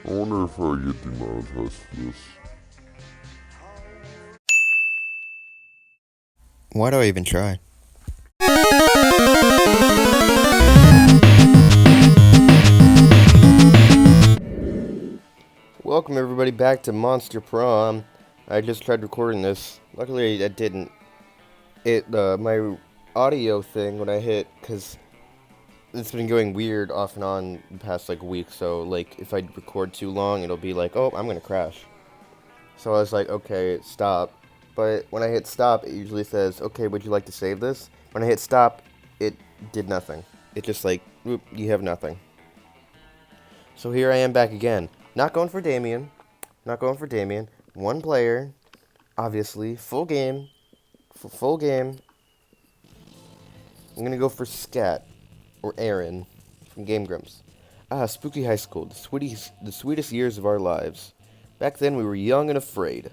I wonder if I get demonetized for this. Why do I even try? Welcome everybody back to Monster Prom. I just tried recording this. Luckily it didn't. My audio thing when I hit, because it's been going weird off and on the past week, so if I record too long it'll be like, oh, I'm gonna crash. So I was like, okay, stop. But when I hit stop, it usually says, okay, would you like to save this? When I hit stop, it did nothing. It just whoop, you have nothing. So here I am back again. Not going for Damien. Not going for Damien. One player, obviously, full game. Full game. I'm gonna go for Scat, or Aaron, from Game Grumps. Spooky high school, the sweetest years of our lives. Back then we were young and afraid.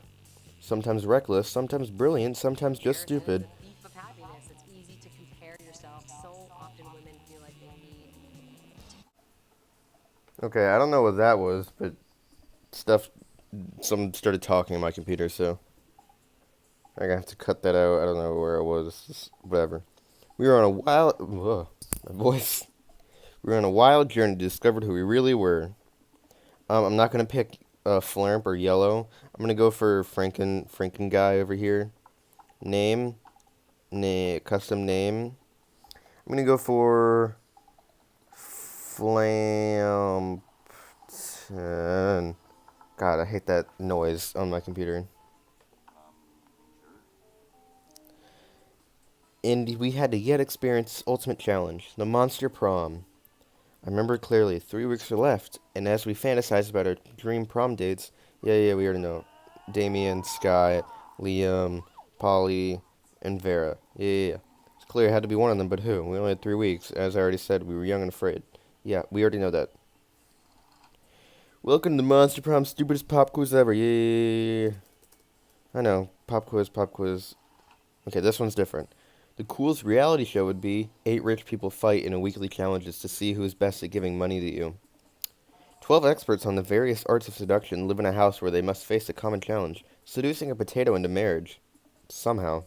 Sometimes reckless, sometimes brilliant, sometimes just stupid. Okay, I don't know what that was, but someone started talking on my computer, so I'm gonna have to cut that out. I don't know where it was, whatever. We were on a wild, my voice. We were on a wild journey to discover who we really were. I'm not gonna pick Flamp or Yellow. I'm gonna go for Franken guy over here. Name, custom name. I'm gonna go for Flamp. God, I hate that noise on my computer. And we had to yet experience ultimate challenge, the Monster Prom. I remember clearly, 3 weeks were left, and as we fantasized about our dream prom dates, yeah, we already know. Damien, Sky, Liam, Polly, and Vera. Yeah. It's clear it had to be one of them, but who? We only had 3 weeks. As I already said, we were young and afraid. Yeah, we already know that. Welcome to Monster Prom, stupidest pop quiz ever. Yeah. I know, pop quiz. Okay, this one's different. The coolest reality show would be 8 rich people fight in a weekly challenges to see who is best at giving money to you. 12 experts on the various arts of seduction live in a house where they must face a common challenge, seducing a potato into marriage. Somehow.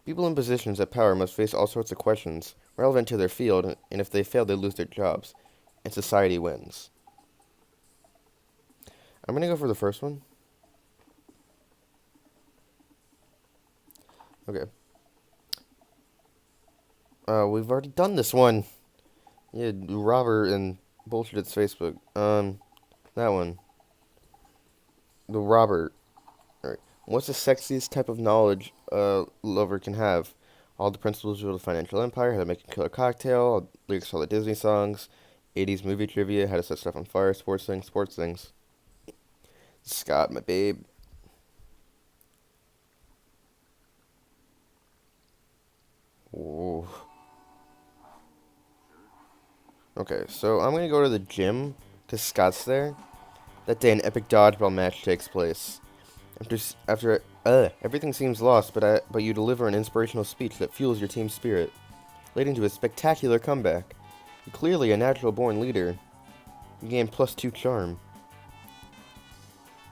People in positions of power must face all sorts of questions, relevant to their field, and if they fail, they lose their jobs. And society wins. I'm gonna go for the first one. Okay. We've already done this one. Yeah, Robert and bullshit it's Facebook. That one. The Robert. Alright. What's the sexiest type of knowledge a lover can have? All the principles of the financial empire, how to make a killer cocktail, lyrics to all the Disney songs, 80s movie trivia, how to set stuff on fire, sports things. Scott, my babe. Ooh. Okay, so I'm gonna go to the gym, because Scott's there. That day, an epic dodgeball match takes place. After everything seems lost, but you deliver an inspirational speech that fuels your team's spirit, leading to a spectacular comeback. You're clearly a natural-born leader. You gain +2 charm.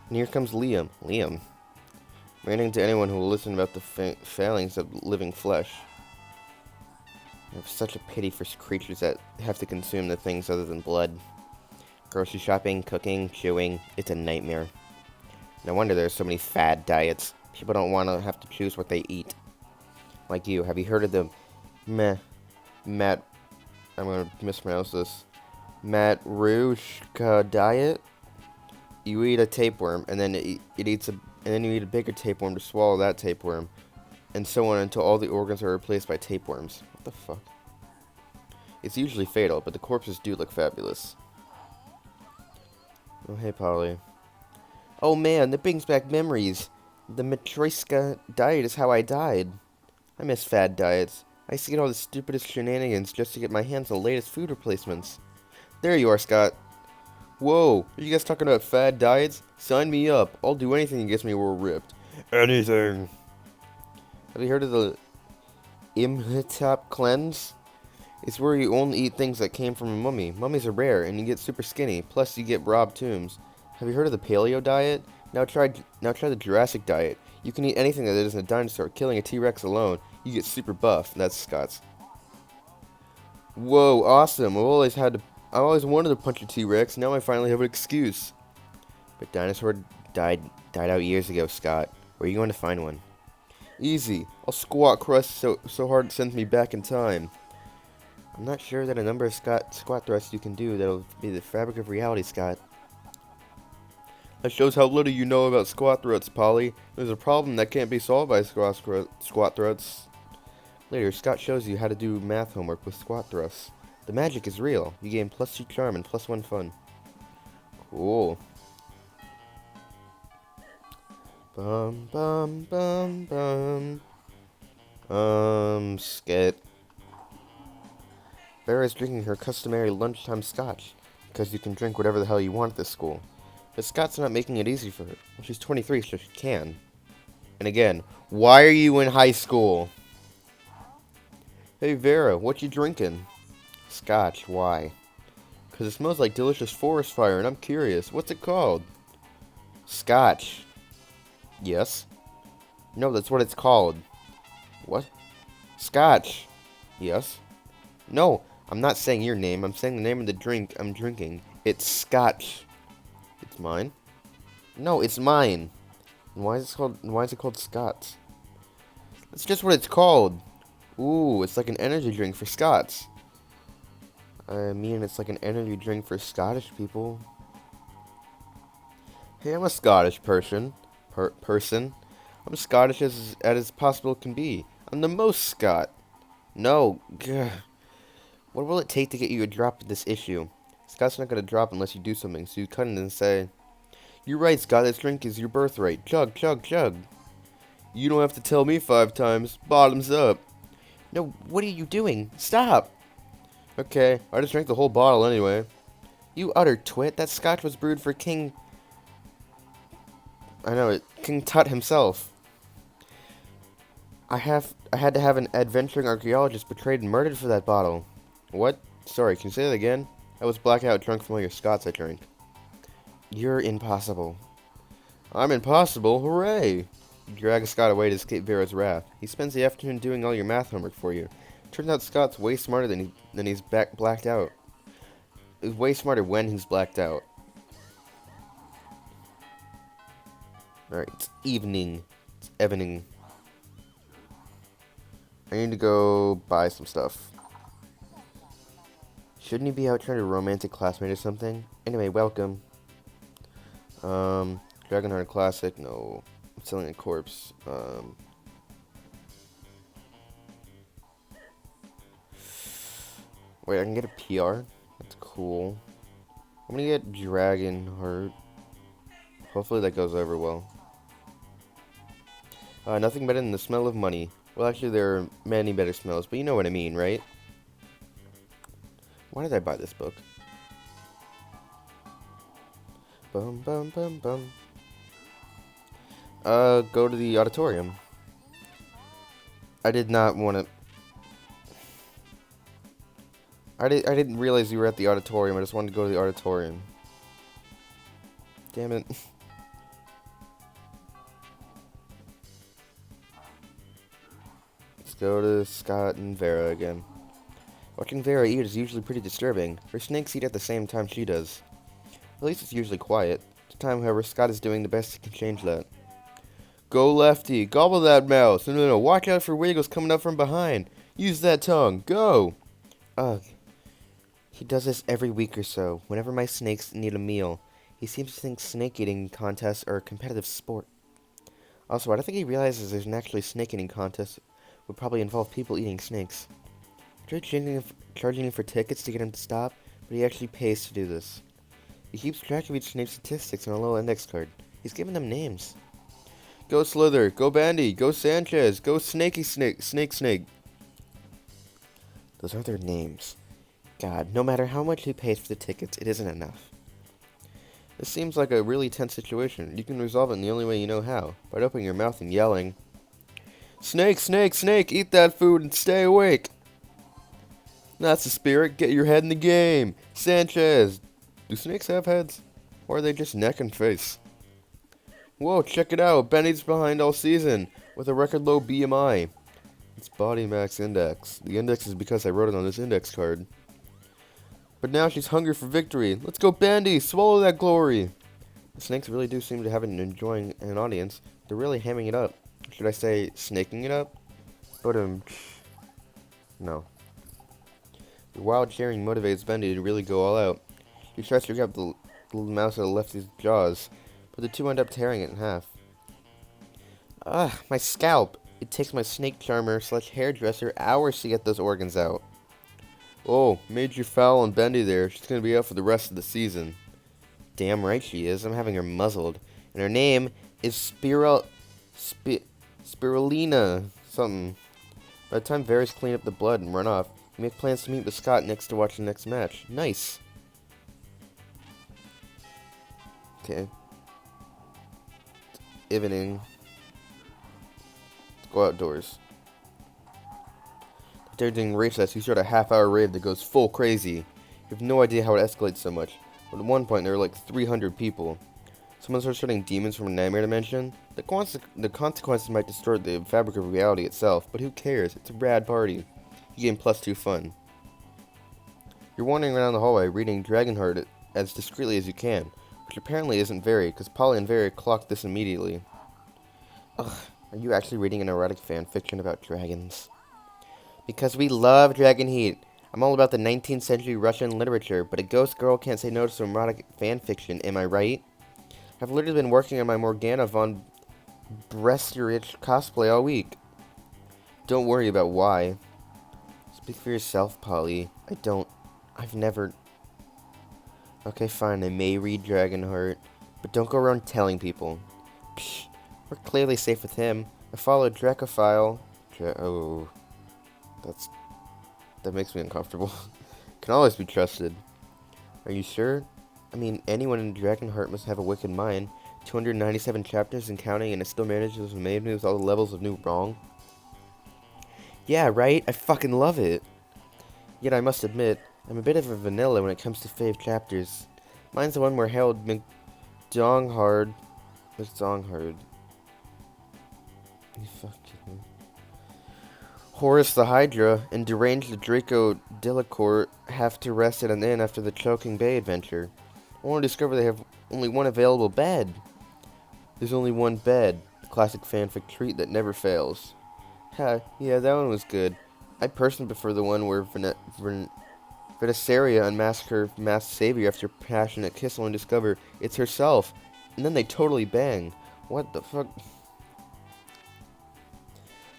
And here comes Liam. Ranting to anyone who will listen about the failings of living flesh. I have such a pity for creatures that have to consume the things other than blood. Grocery shopping, cooking, chewing, it's a nightmare. No wonder there's so many fad diets. People don't want to have to choose what they eat. Like you, have you heard of the Matt, I'm going to mispronounce this, Matrushka diet? You eat a tapeworm, and then you eat a bigger tapeworm to swallow that tapeworm, and so on until all the organs are replaced by tapeworms. What the fuck? It's usually fatal, but the corpses do look fabulous. Oh, hey, Polly. Oh man, that brings back memories. The Matryoshka diet is how I died. I miss fad diets. I see all the stupidest shenanigans just to get my hands on the latest food replacements. There you are, Scott. Whoa, are you guys talking about fad diets? Sign me up. I'll do anything that gets me more ripped. Anything. Have you heard of the Imhotep cleanse? It's where you only eat things that came from a mummy. Mummies are rare, and you get super skinny. Plus, you get robbed tombs. Have you heard of the paleo diet? Now try the Jurassic diet. You can eat anything that isn't a dinosaur. Killing a T-Rex alone, you get super buff. That's Scott's. Whoa, awesome! I always wanted to punch a T-Rex. Now I finally have an excuse. But dinosaur died out years ago, Scott. Where are you going to find one? Easy. I'll squat crush so hard it sends me back in time. I'm not sure that a number of squat thrusts you can do that'll be the fabric of reality, Scott. That shows how little you know about squat thrusts, Polly. There's a problem that can't be solved by squat thrusts. Later, Scott shows you how to do math homework with squat thrusts. The magic is real. You gain +2 charm and +1 fun. Cool. Bum bum bum bum. Skit. Vera is drinking her customary lunchtime scotch, because you can drink whatever the hell you want at this school. But Scott's not making it easy for her. Well, she's 23, so she can. And again, why are you in high school? Hey Vera, what you drinking? Scotch, why? Because it smells like delicious forest fire, and I'm curious. What's it called? Scotch. Yes? No, that's what it's called. What? Scotch. Yes? No, I'm not saying your name. I'm saying the name of the drink I'm drinking. It's Scotch. It's mine? No, it's mine. And why is it called Scots? That's just what it's called. Ooh, it's like an energy drink for Scots. I mean, it's like an energy drink for Scottish people. Hey, I'm a Scottish person. I'm Scottish as possible can be. I'm the most Scot. No. Gah. What will it take to get you to drop this issue? Scott's not gonna drop unless you do something, so you cut in and say, "You're right, Scott, this drink is your birthright. Chug, chug, chug." You don't have to tell me 5 times. Bottoms up. No, what are you doing? Stop! Okay, I just drank the whole bottle anyway. You utter twit. That scotch was brewed for King Tut himself. I had to have an adventuring archaeologist betrayed and murdered for that bottle. What? Sorry, can you say that again? I was blackout drunk from all your Scots I drank. You're impossible. I'm impossible? Hooray! You drag Scott away to escape Vera's wrath. He spends the afternoon doing all your math homework for you. Turns out Scott's way smarter than he's blacked out. He's way smarter when he's blacked out. Alright, it's evening. It's evening. I need to go buy some stuff. Shouldn't you be out trying to romantic classmate or something? Anyway, welcome. Dragonheart Classic, no. I'm selling a corpse. Wait, I can get a PR? That's cool. I'm gonna get Dragonheart. Hopefully that goes over well. Nothing better than the smell of money. Well, actually, there are many better smells, but you know what I mean, right? Why did I buy this book? Bum bum bum bum. Go to the auditorium. I did not want to. I didn't realize you were at the auditorium. I just wanted to go to the auditorium. Damn it. Let's go to Scott and Vera again. Watching Vera eat is usually pretty disturbing. Her snakes eat at the same time she does. At least it's usually quiet. At the time, however, Scott is doing the best he can change that. Go lefty. Gobble that mouse. No. Watch out for wiggles coming up from behind. Use that tongue. Go. Ugh. He does this every week or so. Whenever my snakes need a meal, he seems to think snake eating contests are a competitive sport. Also, I don't think he realizes there's an actually snake eating contest would probably involve people eating snakes. I tried charging him for tickets to get him to stop, but he actually pays to do this. He keeps track of each snake's statistics on a little index card. He's given them names. Go Slither, go Bandy, go Sanchez, go Snakey Snake. Those are their names. God, no matter how much he pays for the tickets, it isn't enough. This seems like a really tense situation. You can resolve it in the only way you know how, by opening your mouth and yelling, "Snake, snake, snake, eat that food and stay awake." That's the spirit. Get your head in the game. Sanchez. Do snakes have heads? Or are they just neck and face? Whoa, check it out. Benny's behind all season with a record low BMI. It's body mass index. The index is because I wrote it on this index card. But now she's hungry for victory. Let's go, Bandy! Swallow that glory! The snakes really do seem to have enjoying an audience. They're really hamming it up. Should I say snaking it up? But no. The wild cheering motivates Bendy to really go all out. He tries to grab the little mouse out of Lefty's jaws, but the two end up tearing it in half. Ugh, my scalp! It takes my snake charmer / hairdresser hours to get those organs out. Oh, major foul on Bendy there. She's gonna be out for the rest of the season. Damn right she is. I'm having her muzzled. And her name is Spirulina something. By the time Varys clean up the blood and run off, we make plans to meet with Scott next to watch the next match. Nice. Okay. Evening. Let's go outdoors. They're doing recess. You start a half-hour rave that goes full crazy. You have no idea how it escalates so much. But at one point, there were like 300 people. Someone starts shooting demons from a nightmare dimension. The consequences might distort the fabric of reality itself, but who cares? It's a rad party. You gain +2 fun. You're wandering around the hallway, reading Dragonheart as discreetly as you can, which apparently isn't very, because Polly and Very clocked this immediately. Ugh, are you actually reading an erotic fan fiction about dragons? Because we love Dragon Heat. I'm all about the 19th century Russian literature, but a ghost girl can't say no to some erotic fan fiction, am I right? I've literally been working on my Morgana von Bresterich cosplay all week. Don't worry about why. Speak for yourself, Polly. I've never... Okay, fine, I may read Dragonheart, but don't go around telling people. Psh, we're clearly safe with him. I followed Dracophile. Oh... That makes me uncomfortable. Can always be trusted. Are you sure? I mean, anyone in Dragonheart must have a wicked mind. 297 chapters and counting, and it still manages to amaze me with all the levels of new wrong. Yeah, right? I fucking love it. Yet I must admit, I'm a bit of a vanilla when it comes to fave chapters. Mine's the one where Harold McDonghard... What's Donghard? You fucking... Horus the Hydra and deranged Draco Delacour have to rest at an inn after the Choking Bay adventure. I want to discover they have only one available bed. There's only one bed. The classic fanfic treat that never fails. Ha, yeah, that one was good. I personally prefer the one where Venesaria unmasks her masked savior after a passionate kiss only to discover it's herself. And then they totally bang. What the fuck?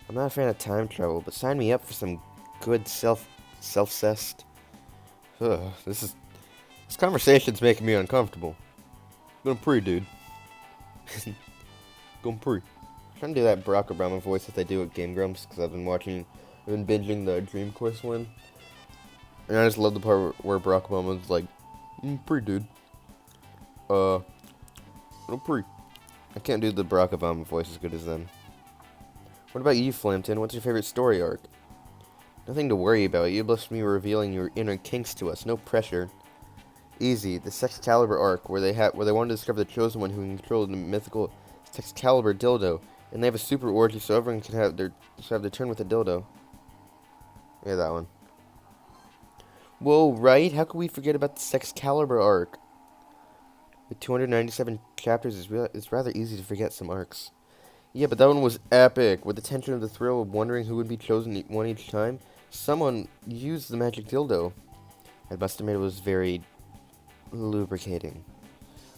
I'm not a fan of time travel, but sign me up for some good self-cessed. This conversation's making me uncomfortable. Going pre, dude. Going pre. I'm trying to do that Barack Obama voice that they do at Game Grumps, because I've been binging the Dream Quest one. And I just love the part where Barack Obama's like, pre, dude. No pre. I can't do the Barack Obama voice as good as them. What about you, Flampton? What's your favorite story arc? Nothing to worry about. You blessed me revealing your inner kinks to us. No pressure. Easy. The Sexcalibur arc, where they wanted to discover the chosen one who controlled the mythical Sexcalibur dildo, and they have a super orgy so everyone can have their turn with a dildo. Yeah, that one. Whoa, right? How could we forget about the Sexcalibur arc? With 297 chapters, it's rather easy to forget some arcs. Yeah, but that one was epic. With the tension of the thrill of wondering who would be chosen one each time, someone used the magic dildo. I must admit it was very lubricating.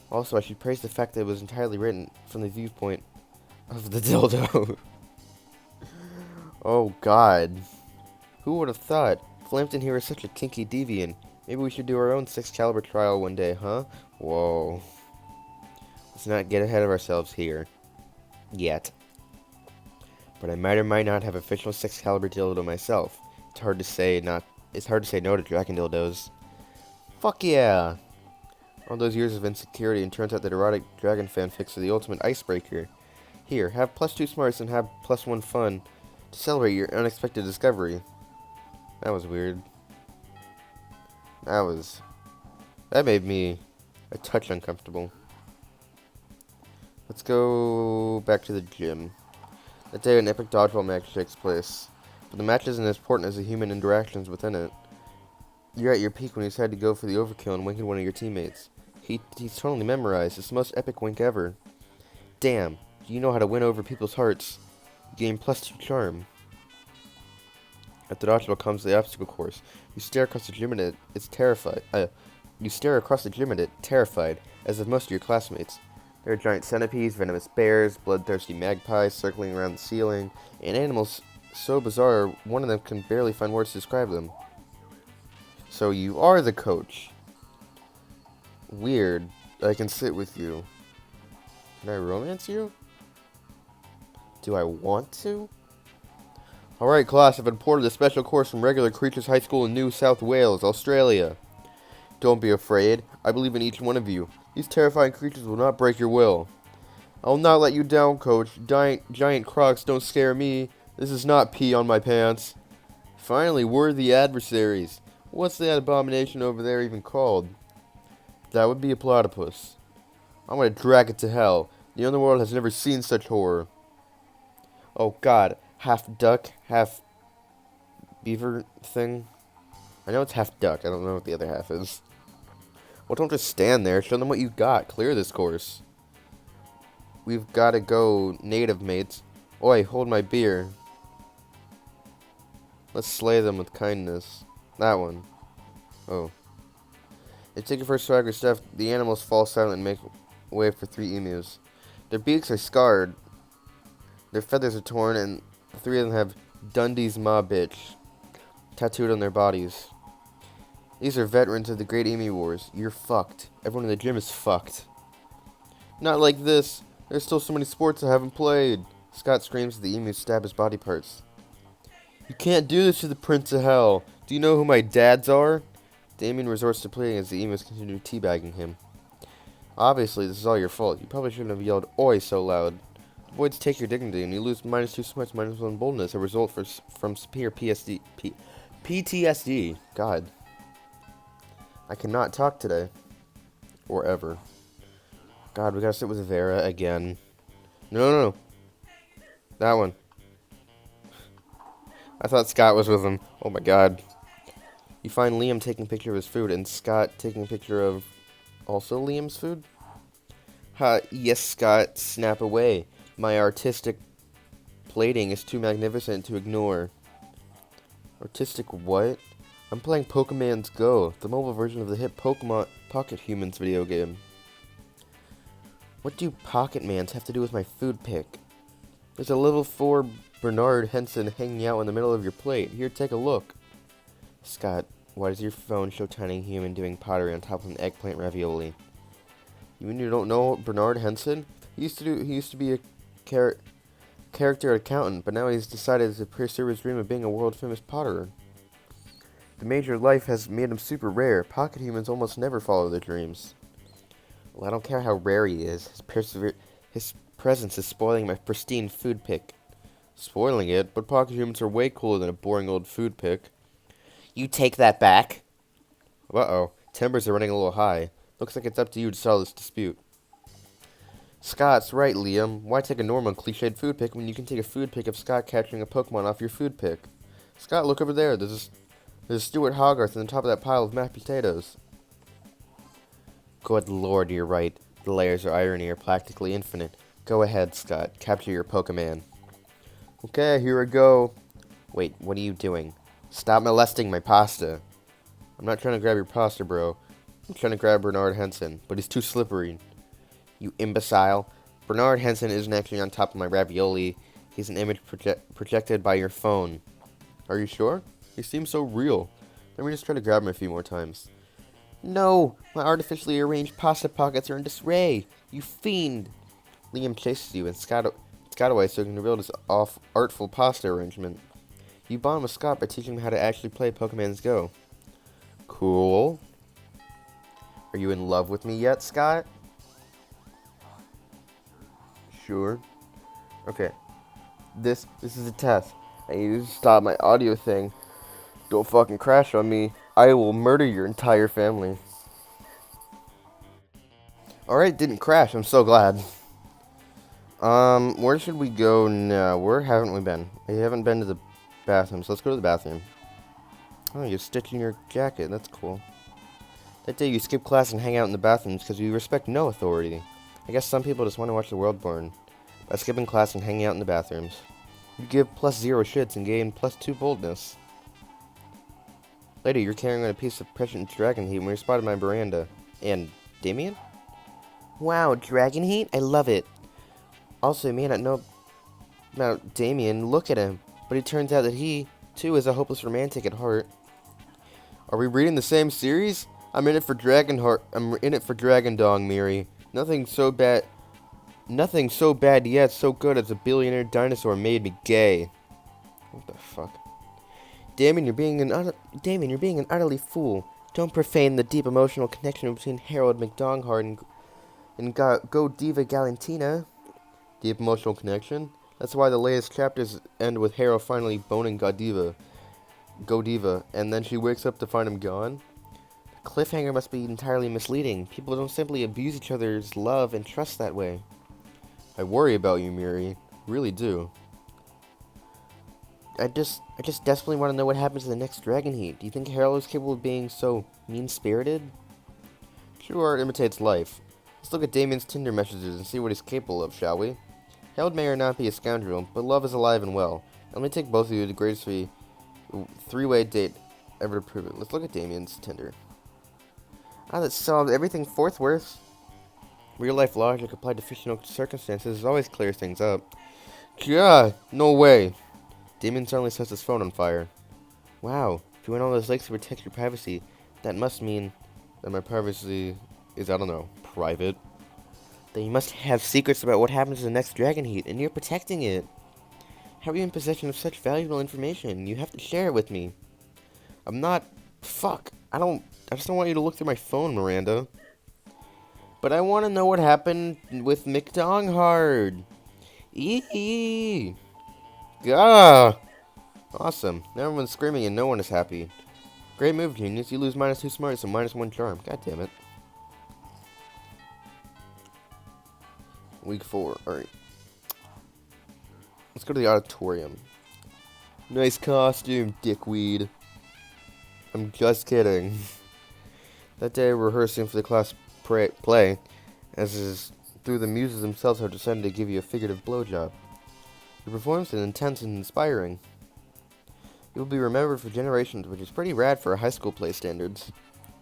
Also, I should praise the fact that it was entirely written from the viewpoint of the dildo. Oh, God. Who would have thought? Flampton here is such a kinky deviant. Maybe we should do our own Sexcalibur trial one day, huh? Whoa. Let's not get ahead of ourselves here. Yet. But I might or might not have official Sexcalibur dildo myself. It's hard to say no to dragon dildos. Fuck yeah! All those years of insecurity, and turns out that erotic dragon fanfics are the ultimate icebreaker. Here, have +2 smarts and have +1 fun to celebrate your unexpected discovery. That was weird. That a touch uncomfortable. Let's go back to the gym. That day, an epic dodgeball match takes place, but the match isn't as important as the human interactions within it. You're at your peak when you decide to go for the overkill and wink at one of your teammates. He's totally memorized. It's the most epic wink ever. Damn, you know how to win over people's hearts. You gain +2 charm. At the dodgeball comes the obstacle course. You stare across the gym at it. It's terrified. You stare across the gym at it, terrified, as of most of your classmates. There are giant centipedes, venomous bears, bloodthirsty magpies circling around the ceiling, and animals so bizarre one of them can barely find words to describe them. So you are the coach. Weird. I can sit with you. Can I romance you? Do I want to? Alright, class, I've imported a special course from Regular Creatures High School in New South Wales, Australia. Don't be afraid. I believe in each one of you. These terrifying creatures will not break your will. I will not let you down, coach. Giant crocs don't scare me. This is not pee on my pants. Finally, worthy adversaries. What's that abomination over there even called? That would be a platypus. I'm gonna drag it to hell. The underworld has never seen such horror. Oh god, half duck, half beaver thing. I know it's half duck, I don't know what the other half is. Well, don't just stand there, show them what you got. Clear this course. We've gotta go, native mates. Oi, hold my beer. Let's slay them with kindness. That one. Oh. They take your first swagger stuff. The animals fall silent and make way for 3 emus. Their beaks are scarred. Their feathers are torn, and the 3 of them have Dundee's Ma Bitch tattooed on their bodies. These are veterans of the Great Emu Wars. You're fucked. Everyone in the gym is fucked. Not like this. There's still so many sports I haven't played. Scott screams as the emus stab his body parts. You can't do this to the Prince of Hell. Do you know who my dads are? Damien resorts to pleading as the emus continue teabagging him. Obviously, this is all your fault. You probably shouldn't have yelled "Oi" so loud. The voids take your dignity, and you lose -2 smarts, -1 boldness, a result from severe PTSD. God. I cannot talk today. Or ever. God, we gotta sit with Vera again. No. That one. I thought Scott was with him. Oh my god. You find Liam taking a picture of his food and Scott taking a picture of also Liam's food? Ha, yes, Scott, snap away. My artistic plating is too magnificent to ignore. Artistic what? I'm playing Pokemon's Go, the mobile version of the hit Pokemon Pocket Humans video game. What do Pocket Mans have to do with my food pick? There's a level 4 Bernard Henson hanging out in the middle of your plate. Here, take a look. Scott, why does your phone show tiny human doing pottery on top of an eggplant ravioli? You mean you don't know Bernard Henson? He used to be a character accountant, but now he's decided to pursue his dream of being a world famous potterer. The major life has made him super rare. Pocket humans almost never follow their dreams. Well, I don't care how rare he is. His presence is spoiling my pristine food pick. Spoiling it? But pocket humans are way cooler than a boring old food pick. You take that back. Uh-oh. Timbers are running a little high. Looks like it's up to you to settle this dispute. Scott's right, Liam. Why take a normal, cliched food pick when you can take a food pick of Scott capturing a Pokemon off your food pick? Scott, look over there. There's a Stuart Hogarth on the top of that pile of mashed potatoes. Good lord, you're right. The layers of irony are practically infinite. Go ahead, Scott. Capture your Pokemon. Okay, here I go. Wait, what are you doing? Stop molesting my pasta. I'm not trying to grab your pasta, bro. I'm trying to grab Bernard Henson, but he's too slippery. You imbecile. Bernard Henson isn't actually on top of my ravioli. He's an image projected by your phone. Are you sure? He seems so real. Let me just try to grab him a few more times. No! My artificially arranged pasta pockets are in disarray! You fiend! Liam chases you and Scott away so he can reveal his artful pasta arrangement. You bond with Scott by teaching him how to actually play Pokemon's Go. Cool. Are you in love with me yet, Scott? Sure. Okay. This is a test. I need you to stop my audio thing. Don't fucking crash on me. I will murder your entire family. Alright, didn't crash. I'm so glad. Where should we go now? Where haven't we been? We haven't been to the bathroom, so let's go to the bathroom. Oh, you're stitching your jacket. That's cool. That day you skip class and hang out in the bathrooms because you respect no authority. I guess some people just want to watch the world burn by skipping class and hanging out in the bathrooms. You give +0 shits and gain +2 boldness. Later, you're carrying on a piece of prescient dragon heat when you're spotted by Miranda. And Damien? Wow, dragon heat? I love it. Also, you may not know about Damien. Look at him. But it turns out that he, too, is a hopeless romantic at heart. Are we reading the same series? I'm in it for Dragon Heart. I'm in it for Dragon Dong, Miri. Nothing so bad yet so good as a billionaire dinosaur made me gay. What the fuck? Damien, you're being an utterly fool. Don't profane the deep emotional connection between Harold McDonghart and Go Diva Galantina. Deep emotional connection? That's why the latest chapters end with Harold finally boning Go Diva, and then she wakes up to find him gone. The cliffhanger must be entirely misleading. People don't simply abuse each other's love and trust that way. I worry about you, Miri. Really do. I just desperately want to know what happens to the next Dragon Heat. Do you think Harold is capable of being so mean-spirited? True art imitates life. Let's look at Damien's Tinder messages and see what he's capable of, shall we? Harold may or not be a scoundrel, but love is alive and well. And let me take both of you to the greatest three-way date ever to prove it. Let's look at Damien's Tinder. Ah, that solves everything forthworth. Real-life logic applied to fictional circumstances always clears things up. God, no way. Damien suddenly sets his phone on fire. Wow, if you went all those lengths to protect your privacy, that must mean that my privacy is, I don't know, private. Then you must have secrets about what happens to the next Dragon Heat, and you're protecting it. How are you in possession of such valuable information? You have to share it with me. I'm not... Fuck. I just don't want you to look through my phone, Miranda. But I want to know what happened with McDonghart. Eee. Gah! Awesome. Now everyone's screaming and no one is happy. Great move, genius. You lose -2 smart, so -1 charm. God damn it. Week 4. Alright. Let's go to the auditorium. Nice costume, dickweed. I'm just kidding. That day, rehearsing for the class play, as is through the muses themselves have decided to give you a figurative blowjob. Your performance is intense and inspiring. You will be remembered for generations, which is pretty rad for high school play standards.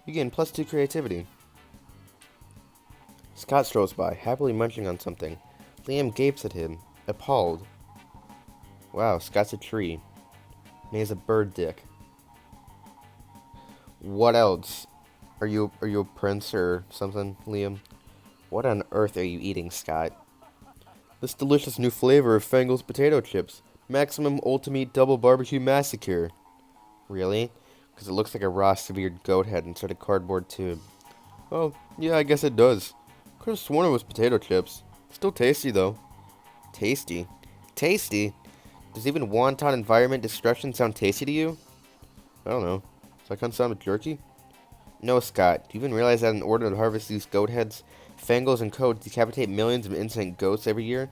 You gain +2 creativity. Scott strolls by, happily munching on something. Liam gapes at him, appalled. Wow, Scott's a tree. And he has a bird dick. What else? Are you a prince or something, Liam? What on earth are you eating, Scott? This delicious new flavor of Fangel's potato chips. Maximum Ultimate Double Barbecue Massacre. Really? Because it looks like a raw severed goat head inside a cardboard tube. Oh, yeah, I guess it does. Could have sworn it was potato chips. Still tasty, though. Tasty? Tasty? Does even wonton environment destruction sound tasty to you? I don't know. Does that kind of sound like jerky? No, Scott. Do you even realize that in order to harvest these goat heads, Fangles and Co. decapitate millions of innocent goats every year?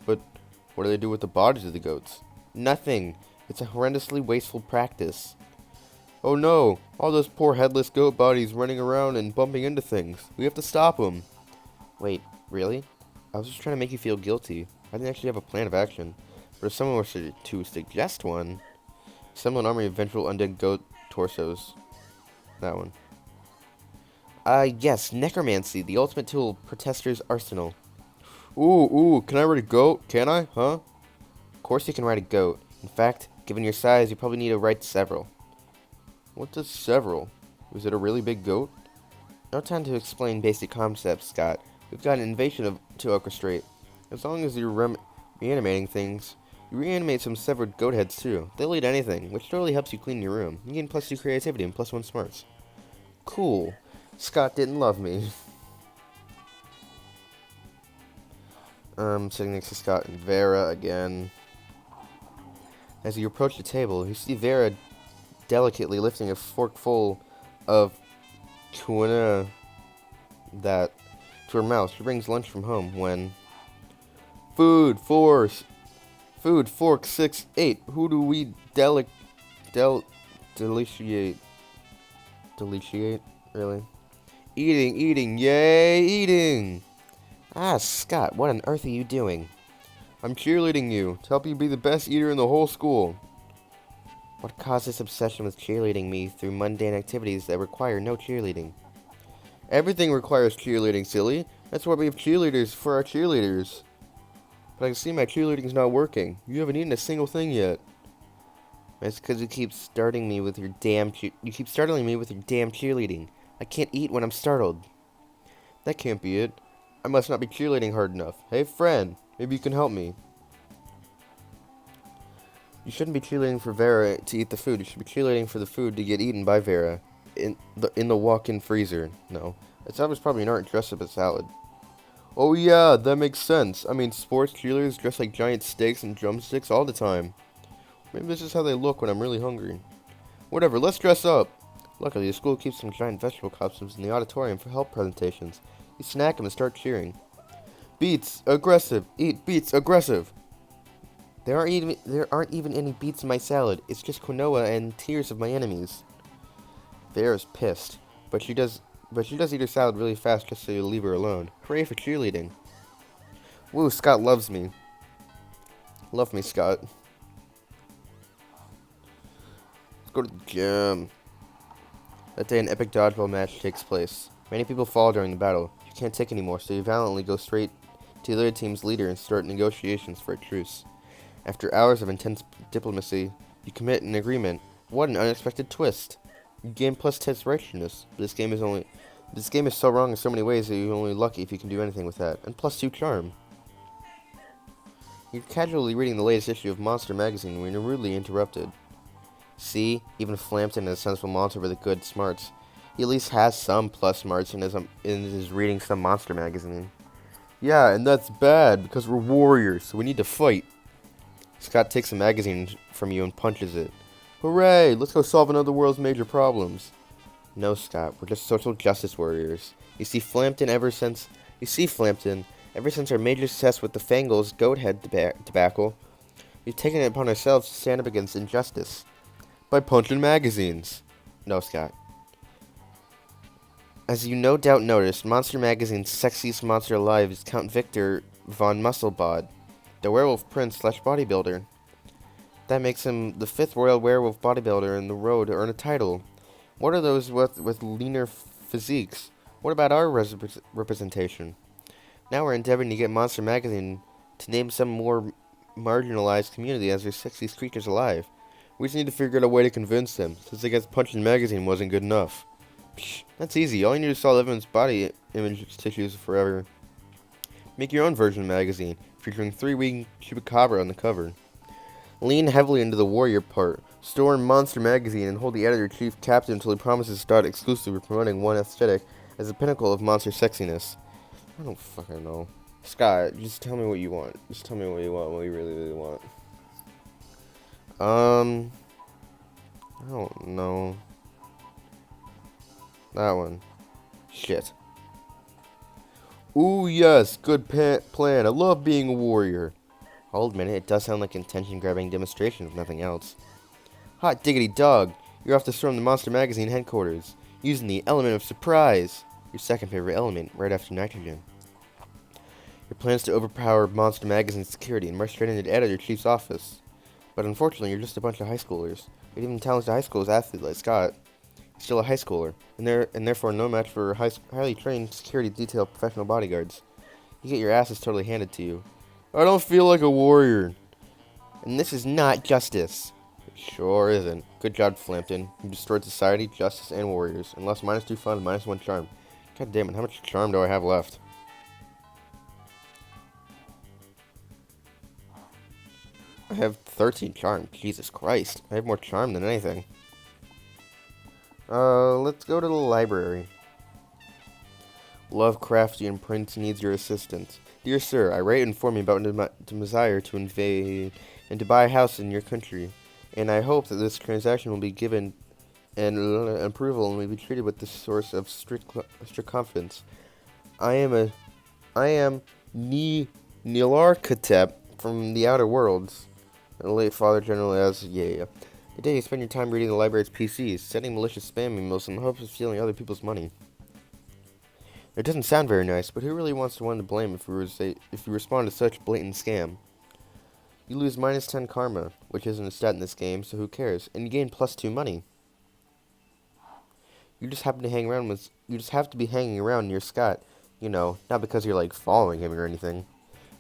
But what do they do with the bodies of the goats? Nothing. It's a horrendously wasteful practice. Oh no! All those poor headless goat bodies running around and bumping into things. We have to stop them. Wait, really? I was just trying to make you feel guilty. I didn't actually have a plan of action. But if someone were to suggest one... Assemble an army of vengeful undead goat torsos. That one. Yes, necromancy, the ultimate tool of protester's arsenal. Ooh, can I ride a goat? Can I? Huh? Of course you can ride a goat. In fact, given your size, you probably need to ride several. What does several? Is it a really big goat? No time to explain basic concepts, Scott. We've got an invasion to orchestrate. As long as you're reanimating things, you reanimate some severed goat heads too. They'll eat anything, which totally helps you clean your room. You gain +2 creativity and +1 smarts. Cool. Scott didn't love me. Sitting next to Scott and Vera again. As you approach the table, you see Vera delicately lifting a fork full of tuna that to her mouth. She brings lunch from home when... Food, force. Food, fork, 6, 8. Who do we deliciate? Deliciate? Really? Eating, yay, eating! Ah, Scott, what on earth are you doing? I'm cheerleading you to help you be the best eater in the whole school. What caused this obsession with cheerleading me through mundane activities that require no cheerleading? Everything requires cheerleading, silly. That's why we have cheerleaders for our cheerleaders. But I can see my cheerleading's not working. You haven't eaten a single thing yet. That's because you keep startling me with your damn cheerleading. I can't eat when I'm startled. That can't be it. I must not be cheerleading hard enough. Hey, friend, maybe you can help me. You shouldn't be cheerleading for Vera to eat the food. You should be cheerleading for the food to get eaten by Vera in the walk-in freezer. No, that was probably an art dressed up as salad. Oh yeah, that makes sense. I mean, sports cheerleaders dress like giant steaks and drumsticks all the time. Maybe this is how they look when I'm really hungry. Whatever, let's dress up. Luckily, the school keeps some giant vegetable costumes in the auditorium for help presentations. You snack them and start cheering. Beets, aggressive. Eat beets, aggressive. There aren't even any beets in my salad. It's just quinoa and tears of my enemies. Vera's pissed, but she does eat her salad really fast just so you leave her alone. Hooray for cheerleading. Woo, Scott loves me. Love me, Scott. Let's go to the gym. That day, an epic dodgeball match takes place. Many people fall during the battle. You can't take anymore, so you valiantly go straight to the other team's leader and start negotiations for a truce. After hours of intense diplomacy, you commit an agreement. What an unexpected twist! You gain plus 10 righteousness. This game is so wrong in so many ways that you're only lucky if you can do anything with that. And plus 2 charm. You're casually reading the latest issue of Monster magazine when you're rudely interrupted. See, even Flampton is a sensible monster with a good smarts. He at least has some plus smarts and is reading some Monster magazine. Yeah, and that's bad because we're warriors, so we need to fight. Scott takes the magazine from you and punches it. Hooray! Let's go solve another world's major problems. No, Scott, we're just social justice warriors. You see, Flampton, ever since our major success with the Fangles goat head debacle, we've taken it upon ourselves to stand up against injustice. By punching magazines. No, Scott. As you no doubt noticed, Monster Magazine's sexiest monster alive is Count Victor von Musselbod, the werewolf prince / bodybuilder. That makes him the 5th royal werewolf bodybuilder in the road to earn a title. What are those with leaner physiques? What about our representation? Now we're endeavoring to get Monster Magazine to name some more marginalized community as their sexiest creatures alive. We just need to figure out a way to convince them, since I guess punching magazine wasn't good enough. Psh, that's easy. All you need to solve everyone's body image tissues forever. Make your own version of the magazine, featuring 3-winged chupacabra on the cover. Lean heavily into the warrior part. Store in Monster Magazine and hold the editor-chief captive until he promises to start exclusively promoting one aesthetic as the pinnacle of monster sexiness. I don't fucking know. Scott, just tell me what you want. Just tell me what you want, what you really, really want. I don't know. That one. Shit. Ooh, yes, good plan. I love being a warrior. I'll admit it does sound like an attention-grabbing demonstration if nothing else. Hot diggity dog, you're off to storm the Monster Magazine headquarters, using the element of surprise, your second favorite element, right after nitrogen. Your plan is to overpower Monster Magazine's security and march straight into the editor-chief's office. But unfortunately, you're just a bunch of high schoolers. You're even talented high school's athlete like Scott. He's still a high schooler, and therefore no match for highly trained security detail professional bodyguards. You get your asses totally handed to you. I don't feel like a warrior. And this is not justice. It sure isn't. Good job, Flampton. You destroyed society, justice, and warriors. And lost -2 fun, -1 charm. God damn it, how much charm do I have left? I have 13 charm. Jesus Christ. I have more charm than anything. Let's go to the library. Lovecraftian Prince needs your assistance. Dear sir, I write and inform you about my desire to invade and to buy a house in your country, and I hope that this transaction will be given an approval and will be treated with the source of strict confidence. I am Nilarkatep from the Outer Worlds. And the late Father General as yeah. Today you spend your time reading the library's PCs, sending malicious spam emails in the hopes of stealing other people's money. It doesn't sound very nice, but who really wants to one to blame if you respond to such blatant scam? You lose minus 10 karma, which isn't a stat in this game, so who cares? And you gain plus 2 money. You just have to be hanging around near Scott, not because you're like following him or anything.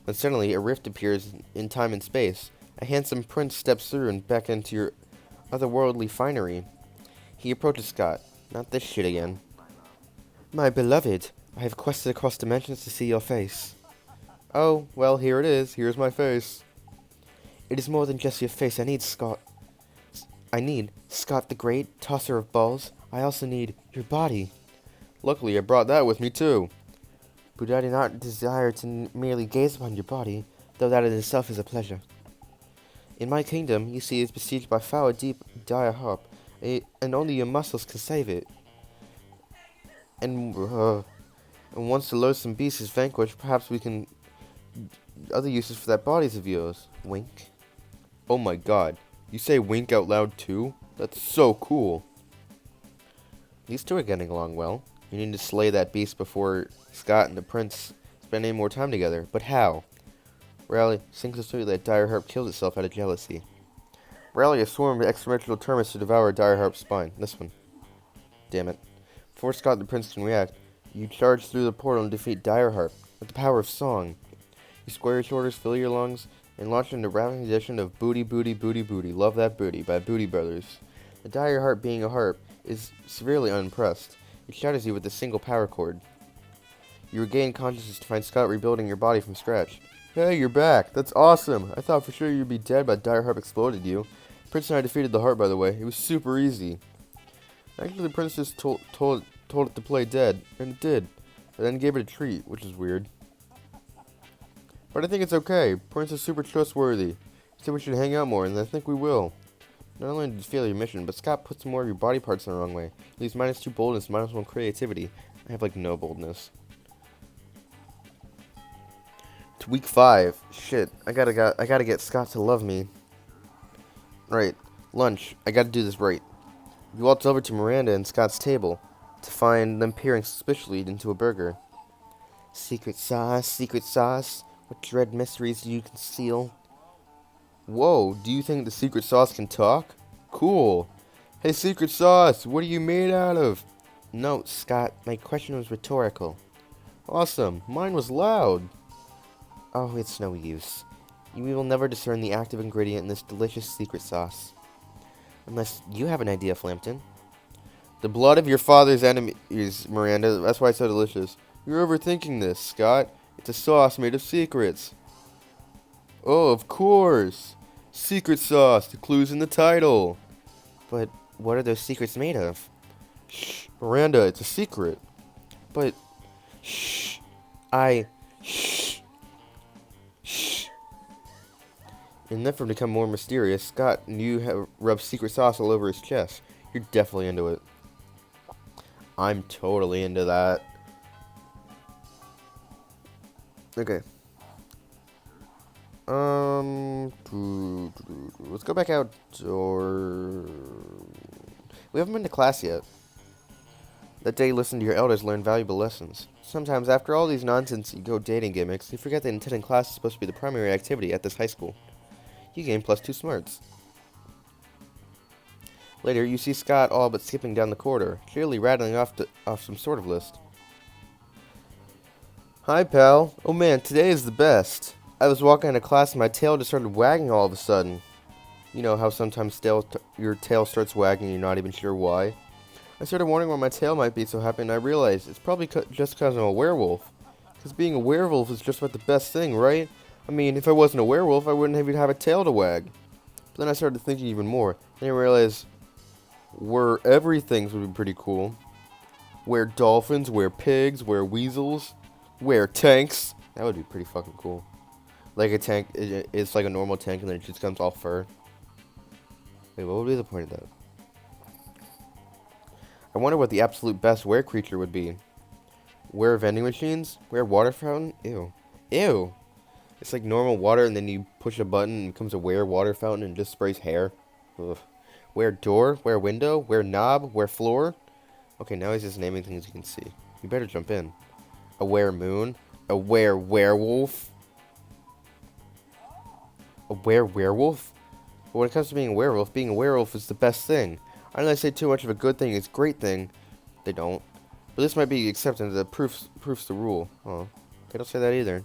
When suddenly a rift appears in time and space. A handsome prince steps through and back into your otherworldly finery. He approaches Scott. Not this shit again. My beloved, I have quested across dimensions to see your face. Oh, well, here it is. Here's my face. It is more than just your face. I need Scott the Great, tosser of balls. I also need your body. Luckily, I brought that with me, too. But I do not desire to merely gaze upon your body, though that in itself is a pleasure. In my kingdom, you see, is besieged by foul, deep, dire harp, and only your muscles can save it. And once the loathsome beast is vanquished, perhaps we can other uses for that bodies of yours. Wink. Oh my god. You say wink out loud too? That's so cool. These two are getting along well. You need to slay that beast before Scott and the prince spend any more time together. But how? Rally sinks so sweetly that dire harp kills itself out of jealousy. Rally a swarm of extraterrestrial termites to devour dire harp's spine. This one. Damn it. Before Scott and the prince can react, you charge through the portal and defeat dire harp with the power of song. You square your shoulders, fill your lungs, and launch into a ravishing edition of Booty Booty Booty Booty, Love That Booty by Booty Brothers. The dire harp, being a harp, is severely unimpressed. It shatters you with a single power chord. You regain consciousness to find Scott rebuilding your body from scratch. Hey, you're back. That's awesome. I thought for sure you'd be dead, but dire harp exploded you. Prince and I defeated the harp, by the way. It was super easy. Actually, the prince just told it to play dead, and it did. And then gave it a treat, which is weird. But I think it's okay. Prince is super trustworthy. He said we should hang out more, and I think we will. Not only did you fail your mission, but Scott puts more of your body parts in the wrong way. Leaves minus 2 boldness, minus 1 creativity. I have, like, no boldness. It's week 5. Shit. I gotta get Scott to love me. Right. Lunch. I gotta do this right. You walked over to Miranda and Scott's table to find them peering suspiciously into a burger. Secret sauce. What dread mysteries do you conceal? Whoa, do you think the secret sauce can talk? Cool. Hey, secret sauce, what are you made out of? No, Scott, my question was rhetorical. Awesome, mine was loud. Oh, it's no use. You will never discern the active ingredient in this delicious secret sauce. Unless you have an idea, Flampton. The blood of your father's enemies, Miranda. That's why it's so delicious. You're overthinking this, Scott. It's a sauce made of secrets. Oh, of course. Secret sauce. The clue's in the title. But what are those secrets made of? Shh, Miranda, it's a secret. But, shh. Shh. And then for him to become more mysterious, Scott knew how to rub secret sauce all over his chest. You're definitely into it. I'm totally into that. Okay. Let's go back outdoor. We haven't been to class yet. That day, listen to your elders learn valuable lessons. Sometimes, after all these nonsense you go dating gimmicks, you forget that attending class is supposed to be the primary activity at this high school. You gain plus 2 smarts. Later, you see Scott all but skipping down the corridor, clearly rattling off some sort of list. Hi, pal. Oh man, today is the best. I was walking into class and my tail just started wagging all of a sudden. You know how sometimes your tail starts wagging and you're not even sure why? I started wondering why my tail might be so happy, and I realized it's probably just because I'm a werewolf. Because being a werewolf is just about the best thing, right? I mean, if I wasn't a werewolf, I wouldn't even have a tail to wag. But then I started thinking even more. Then I realized where everything's would be pretty cool. Where dolphins, where pigs, where weasels, where tanks. That would be pretty fucking cool. Like a tank, it's like a normal tank and then it just comes all fur. Wait, what would be the point of that? I wonder what the absolute best were creature would be. Where vending machines? Where water fountain? Ew. Ew. It's like normal water, and then you push a button and it becomes a where water fountain and just sprays hair. Ugh. Where door? Where window? Where knob? Where floor? Okay, now he's just naming things you can see. You better jump in. A where moon? A where werewolf? A where werewolf? But when it comes to being a werewolf is the best thing. I know they say too much of a good thing is a great thing. They don't. But this might be accepted as proofs the rule. Oh, they don't say that either.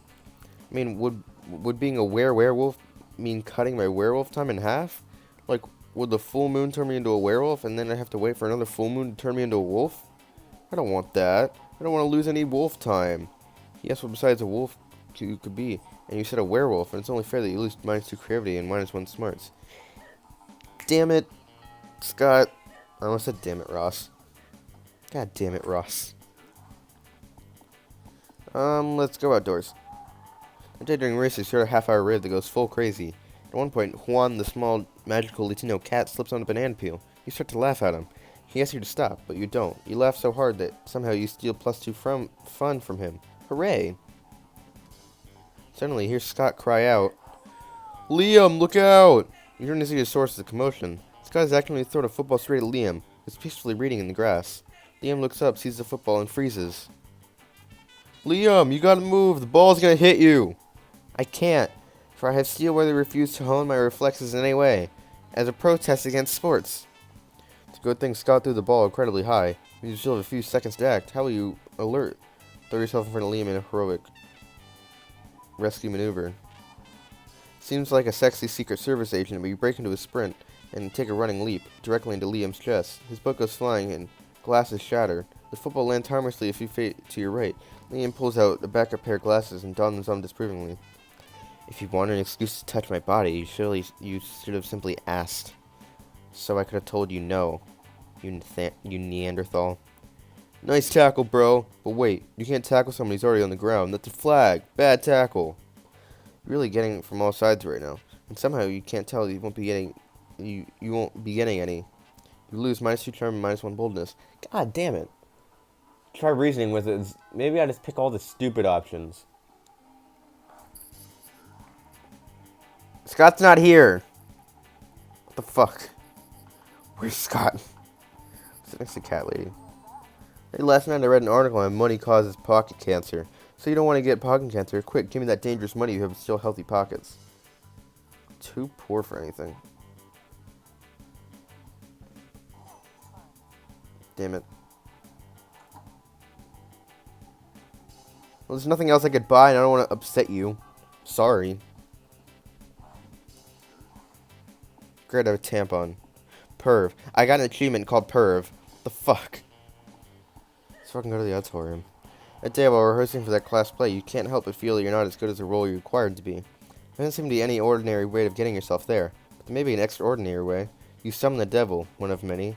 I mean, would being a werewolf mean cutting my werewolf time in half? Like, would the full moon turn me into a werewolf, and then I have to wait for another full moon to turn me into a wolf? I don't want that. I don't want to lose any wolf time. Yes, what besides a wolf you could be? And you said a werewolf, and it's only fair that you lose -2 creativity and -1 smarts. Damn it, Scott. I almost said damn it, Ross. God damn it, Ross. Let's go outdoors. One day during races, you heard a half-hour raid that goes full crazy. At one point, Juan, the small, magical Latino cat, slips on a banana peel. You start to laugh at him. He asks you to stop, but you don't. You laugh so hard that somehow you steal +2 fun from him. Hooray! Suddenly, you hear Scott cry out, "Liam, look out!" You turn to see the source of the commotion. Scott is actively throwing a football straight at Liam, who's peacefully reading in the grass. Liam looks up, sees the football, and freezes. "Liam, you gotta move! The ball's gonna hit you!" "I can't, for I have steel where they refuse to hone my reflexes in any way, as a protest against sports." It's a good thing Scott threw the ball incredibly high. You still have a few seconds to act. How will you alert? Throw yourself in front of Liam in a heroic rescue maneuver. Seems like a sexy Secret Service agent, but you break into a sprint and take a running leap directly into Liam's chest. His book goes flying and glasses shatter. The football lands harmlessly a few feet to your right. Liam pulls out a backup pair of glasses and dons them disapprovingly. "If you wanted an excuse to touch my body, you should have simply asked. So I could have told you no, you Neanderthal." "Nice tackle, bro. But wait, you can't tackle someone who's already on the ground. That's a flag. Bad tackle." You're really getting it from all sides right now, and somehow you can't tell you won't be getting any. You lose -2 charm and -1 boldness. God damn it. Try reasoning with it. Maybe I just pick all the stupid options. Scott's not here. What the fuck? Where's Scott? Sit next to Cat Lady. Hey, last night I read an article on money causes pocket cancer. So you don't want to get pocket cancer? Quick, give me that dangerous money you have still healthy pockets. Too poor for anything. Damn it. Well, there's nothing else I could buy, and I don't want to upset you. Sorry. Great, I have a tampon. Perv. I got an achievement called Perv. What the fuck? Let's fucking go to the auditorium. That day while rehearsing for that class play, you can't help but feel that you're not as good as the role you're required to be. There doesn't seem to be any ordinary way of getting yourself there, but there may be an extraordinary way. You summon the devil, one of many,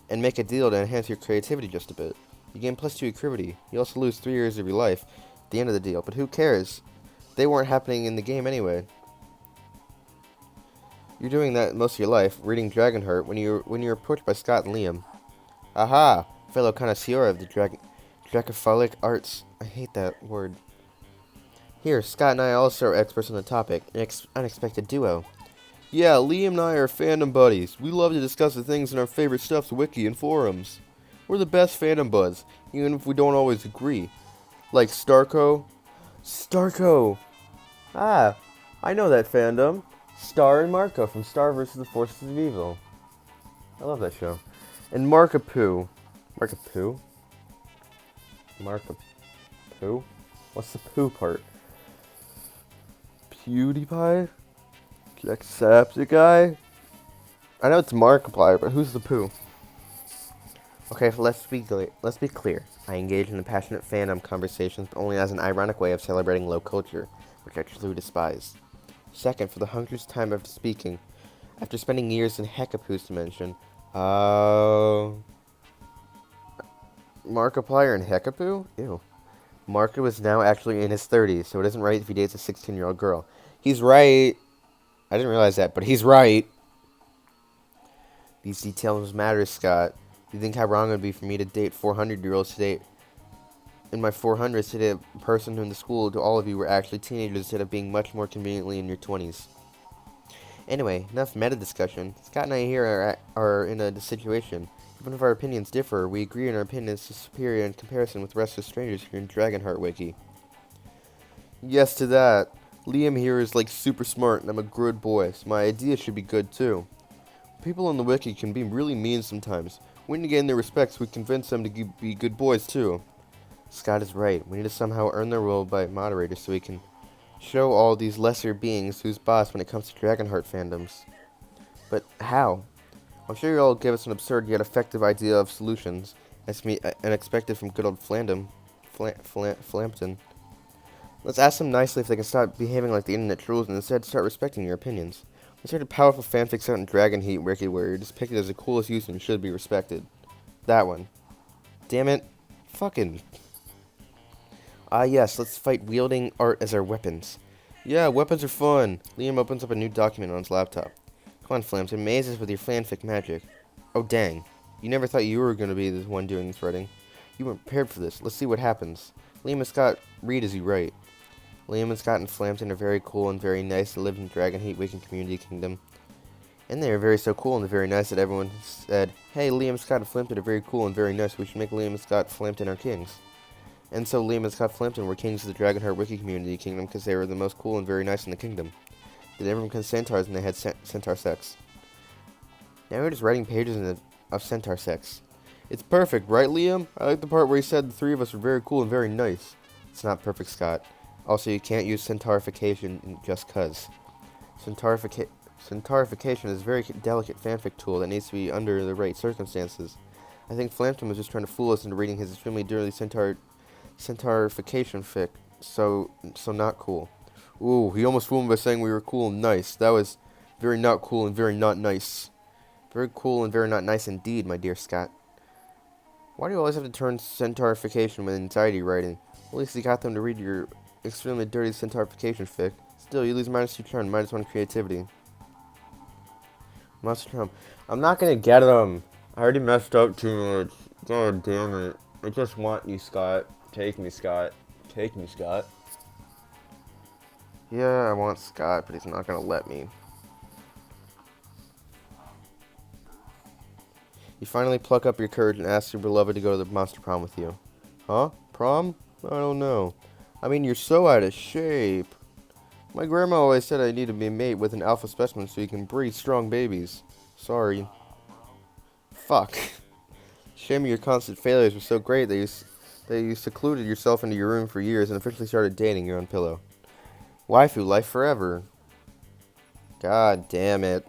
and make a deal to enhance your creativity just a bit. You gain +2 creativity. You also lose 3 years of your life at the end of the deal, but who cares? They weren't happening in the game anyway. You're doing that most of your life, reading Dragonheart, when you're approached by Scott and Liam. Aha! Fellow connoisseur of the Dracophilic arts. I hate that word. Here, Scott and I also are experts on the topic. An unexpected duo. Yeah, Liam and I are fandom buddies. We love to discuss the things in our favorite stuff's wiki and forums. We're the best fandom buds, even if we don't always agree. Like Starco. Starco! Ah, I know that fandom. Star and Marco from Star vs. the Forces of Evil. I love that show. And Markapoo. Markapoo? Markapoo? What's the poo part? PewDiePie? Jacksepticeye? I know it's Markiplier, but who's the poo? Okay, let's be clear. I engage in the passionate fandom conversations, but only as an ironic way of celebrating low culture, which I truly despise. Second, for the 100th time after speaking, after spending years in Hecapoo's dimension, Markiplier and Hecapoo? Ew. Marco is now actually in his 30s, so it isn't right if he dates a 16-year-old girl. He's right. I didn't realize that, but he's right. These details matter, Scott. Do you think how wrong it would be for me to date 400-year-olds today? in my 400s hit a person in the school to all of you were actually teenagers instead of being much more conveniently in your 20s. Anyway, enough meta discussion. Scott and I here are in a situation. Even if our opinions differ, we agree in our opinions is superior in comparison with the rest of the strangers here in Dragonheart Wiki. Yes to that. Liam here is like super smart and I'm a good boy, so my ideas should be good too. People on the wiki can be really mean sometimes. We need to gain their respect so we convince them to be good boys too. Scott is right. We need to somehow earn their will by moderators so we can show all these lesser beings who's boss when it comes to Dragonheart fandoms. But how? I'm sure you'll all give us an absurd yet effective idea of solutions, as me unexpected from good old Flampton. Let's ask them nicely if they can stop behaving like the internet trolls and instead start respecting your opinions. Let's start a powerful fanfics out in Dragonheat Wiki where you're depicted as the coolest user and should be respected. That one. Damn it. Fucking. Ah yes, let's fight wielding art as our weapons. Yeah, weapons are fun. Liam opens up a new document on his laptop. Come on, Flams, amaze us with your fanfic magic. Oh dang. You never thought you were going to be the one doing the threading. You weren't prepared for this. Let's see what happens. Liam and Scott read as you write. Liam and Scott and Flampton are very cool and very nice and live in Dragonheat Wiki Community Kingdom. And they are very so cool and very nice that everyone said, hey, Liam, Scott, and Flampton are very cool and very nice. We should make Liam and Scott Flampton our kings. And so Liam and Scott Flampton were kings of the Dragonheart Wiki Community Kingdom because they were the most cool and very nice in the kingdom. They never became centaurs and they had centaur sex. Now we're just writing pages of centaur sex. It's perfect, right, Liam? I like the part where he said the three of us were very cool and very nice. It's not perfect, Scott. Also, you can't use centaurification just cuz. Centaurification is a very delicate fanfic tool that needs to be under the right circumstances. I think Flampton was just trying to fool us into reading his extremely dirty centaurification fic. So not cool. Ooh, he almost fooled me by saying we were cool and nice. That was very not cool and very not nice. Very cool and very not nice indeed, my dear Scott. Why do you always have to turn centaurification with anxiety writing? At least you got them to read your extremely dirty centaurification fic. Still, you lose -2 charm, -1 creativity. Monster charm. I'm not gonna get them. I already messed up too much. God damn it. I just want you, Scott. Take me, Scott. Take me, Scott. Yeah, I want Scott, but he's not gonna let me. You finally pluck up your courage and ask your beloved to go to the monster prom with you. Huh? Prom? I don't know. I mean, you're so out of shape. My grandma always said I need to be a mate with an alpha specimen so you can breed strong babies. Sorry. Fuck. Shame your constant failures were so great that you secluded yourself into your room for years and officially started dating your own pillow. Waifu life forever. God damn it.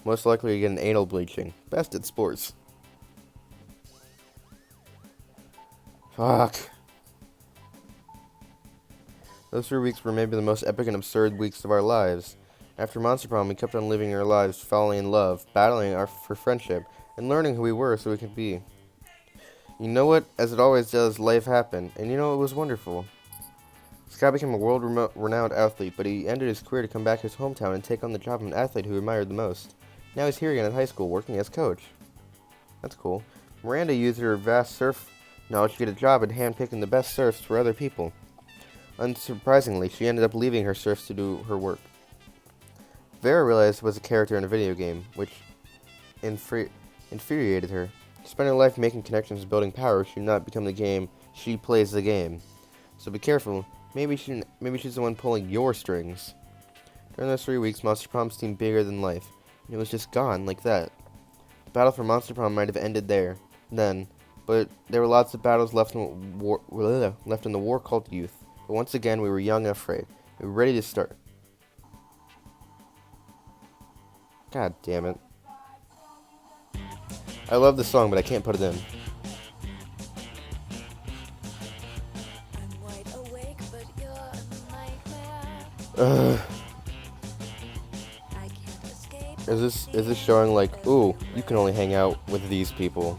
Most likely you get an anal bleaching. Best at sports. Fuck. Those 3 weeks were maybe the most epic and absurd weeks of our lives. After Monster Prom, we kept on living our lives, falling in love, battling for friendship, and learning who we were so we could be. You know what? As it always does, life happened, and you know it was wonderful. Scott became a world-renowned athlete, but he ended his career to come back to his hometown and take on the job of an athlete who he admired the most. Now he's here again at high school, working as coach. That's cool. Miranda used her vast surf knowledge to get a job at handpicking the best surfs for other people. Unsurprisingly, she ended up leaving her surfs to do her work. Vera realized was a character in a video game, which infuriated her. To spend her life making connections and building power, she should not become the game. She plays the game. So be careful. Maybe she's the one pulling your strings. During those 3 weeks, Monster Prom seemed bigger than life, and it was just gone like that. The battle for Monster Prom might have ended then, but there were lots of battles left in the war called youth. But once again, we were young and afraid. We were ready to start. God damn it. I love this song, but I can't put it in. Is this showing like, ooh, you can only hang out with these people?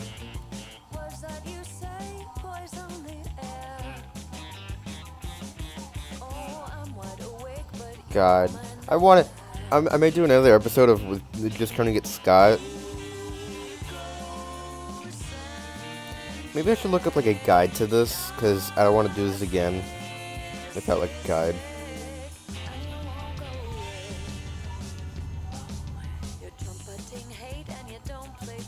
God, I may do another episode of just trying to get Scott. Maybe I should look up like a guide to this, because I don't want to do this again without like a guide.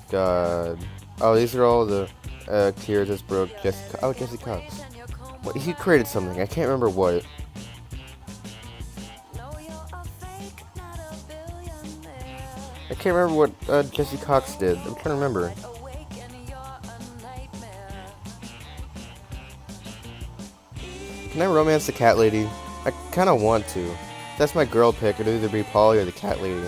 God. Oh, these are all the Tears Just Broke Jessica. Oh, Jesse Cox. What, he created something. I can't remember what. I can't remember what Jesse Cox did. I'm trying to remember. Can I romance the cat lady? I kind of want to. That's my girl pick. It'd either be Polly or the cat lady.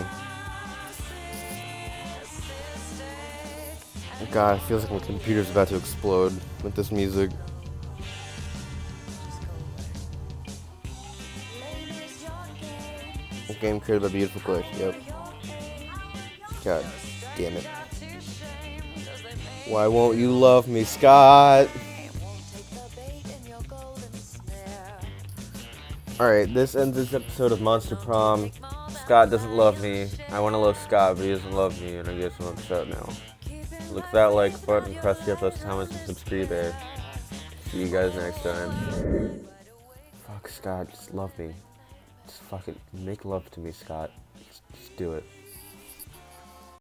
God, it feels like my computer's about to explode with this music. A game created by Beautiful Glitch, yep. God damn it. Why won't you love me, Scott? Alright, this ends this episode of Monster Prom. Scott doesn't love me. I want to love Scott, but he doesn't love me, and I guess I'm upset now. Look at that like button, press the those comments, and subscribe there. See you guys next time. Fuck, Scott, just love me. Just fucking make love to me, Scott. Just do it.